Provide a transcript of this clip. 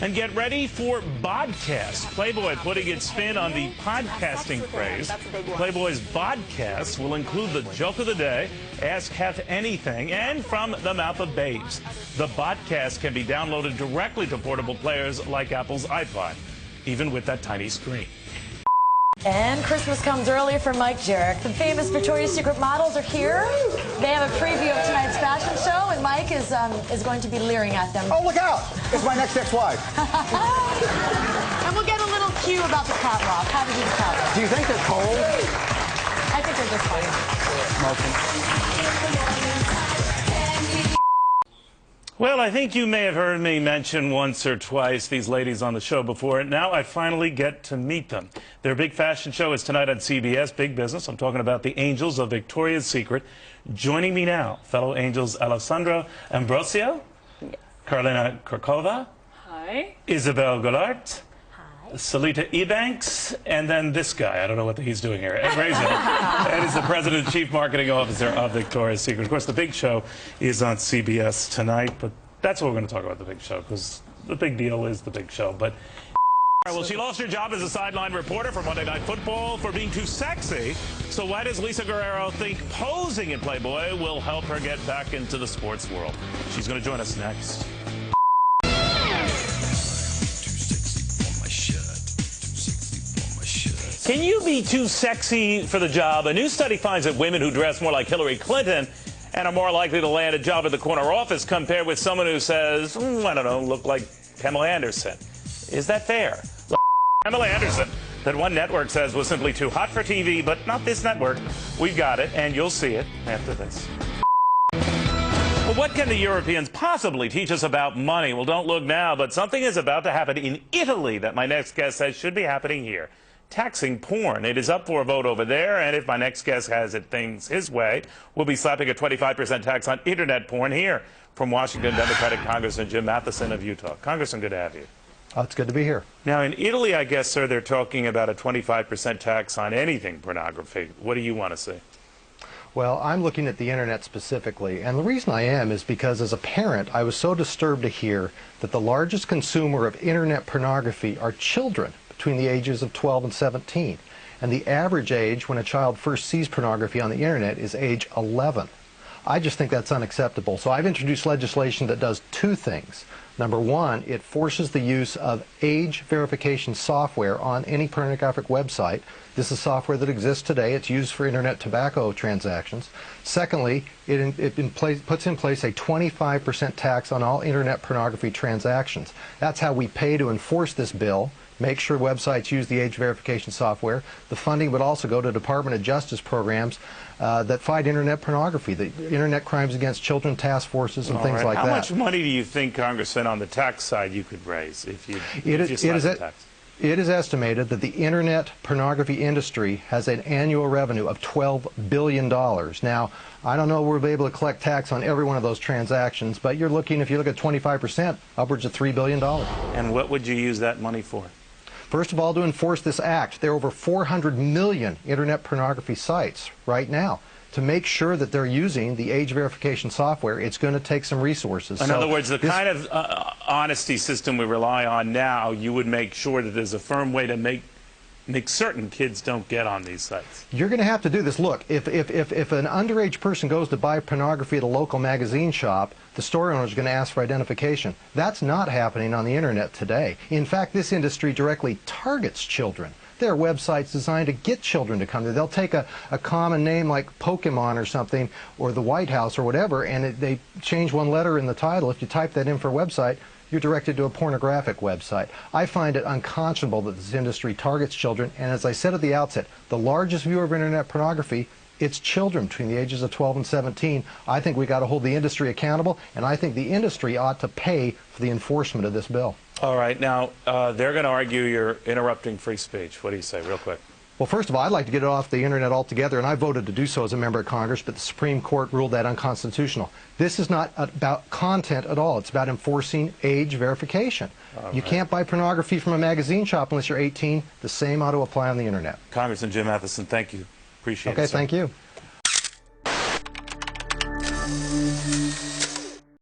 And get ready for Bodcast. Playboy putting its spin on the podcasting craze. Playboy's Bodcast will include the joke of the day, Ask Hef Anything, and From the Mouth of Babes. The Bodcast can be downloaded directly to portable players like Apple's iPod, even with that tiny screen. And Christmas comes early for Mike Jarek. The famous Victoria's Secret models are here. They have a preview of tonight's fashion show, and Mike is going to be leering at them. Oh, look out! It's my next ex-wife. And we'll get a little cue about the catwalk. How to do the catwalk. Do you think they're cold? I think they're just fine. Well, I think you may have heard me mention once or twice these ladies on the show before. Now I finally get to meet them. Their big fashion show is tonight on CBS, Big Business. I'm talking about the Angels of Victoria's Secret. Joining me now, fellow Angels Alessandro Ambrosio, Carolina Krakova, hi, Isabel Goulart, Salita Ebanks, and then this guy. I don't know what he's doing here. Ed Razor. Ed is the President and Chief Marketing Officer of Victoria's Secret. Of course, the big show is on CBS tonight, but that's what we're going to talk about, the big show, because the big deal is the big show. But well, she lost her job as a sideline reporter for Monday Night Football for being too sexy. So why does Lisa Guerrero think posing in Playboy will help her get back into the sports world? She's going to join us next. Can you be too sexy for the job? A new study finds that women who dress more like Hillary Clinton and are more likely to land a job at the corner office compared with someone who says, I don't know, look like Pamela Anderson. Is that fair? Pamela Anderson, that one network says was simply too hot for TV, but not this network. We've got it, and you'll see it after this. Well, what can the Europeans possibly teach us about money? Well, don't look now, but something is about to happen in Italy that my next guest says should be happening here. Taxing porn. It is up for a vote over there, and if my next guest has things his way, we'll be slapping a 25% tax on internet porn here. From Washington, Democratic Congressman Jim Matheson of Utah. Congressman, good to have you. Oh, it's good to be here. Now, in Italy, I guess, sir, they're talking about a 25% tax on anything pornography. What do you want to see? Well, I'm looking at the internet specifically, and the reason I am is because as a parent, I was so disturbed to hear that the largest consumer of internet pornography are children between the ages of 12 and 17. And the average age when a child first sees pornography on the internet is age 11. I just think that's unacceptable. So I've introduced legislation that does two things. Number one, it forces the use of age verification software on any pornographic website. This is software that exists today. It's used for internet tobacco transactions. Secondly, it puts in place a 25% tax on all internet pornography transactions. That's how we pay to enforce this bill. Make sure websites use the age verification software. The funding would also go to Department of Justice programs that fight internet pornography, the Internet Crimes Against Children task forces and things like that. How much money do you think, Congressman, on the tax side you could raise if you slapped the tax? It is estimated that the internet pornography industry has an annual revenue of $12 billion. Now, I don't know if we'll be able to collect tax on every one of those transactions, but you're looking, if you look at 25%, upwards of $3 billion. And what would you use that money for? First of all, to enforce this act. There are over 400 million internet pornography sites right now. To make sure that they're using the age verification software, it's going to take some resources. In other words, the kind of honesty system we rely on now, you would make sure that there's a firm way to make certain kids don't get on these sites. You're going to have to do this. Look, if an underage person goes to buy pornography at a local magazine shop, the store owner is going to ask for identification. That's not happening on the internet today. In fact, this industry directly targets children. There are websites designed to get children to come there. They'll take a common name like Pokemon or something, or the White House or whatever, and they change one letter in the title. If you type that in for a website, you're directed to a pornographic website. I find it unconscionable that this industry targets children, and as I said at the outset, the largest viewer of internet pornography, it's children between the ages of 12 and 17. I think we got to hold the industry accountable, and I think the industry ought to pay for the enforcement of this bill. All right. Now, they're going to argue you're interrupting free speech. What do you say, real quick? Well, first of all, I'd like to get it off the internet altogether, and I voted to do so as a member of Congress, but the Supreme Court ruled that unconstitutional. This is not about content at all. It's about enforcing age verification. You can't buy pornography from a magazine shop unless you're 18. The same ought to apply on the internet. Congressman Jim Matheson, thank you. Appreciate it. Okay, thank you.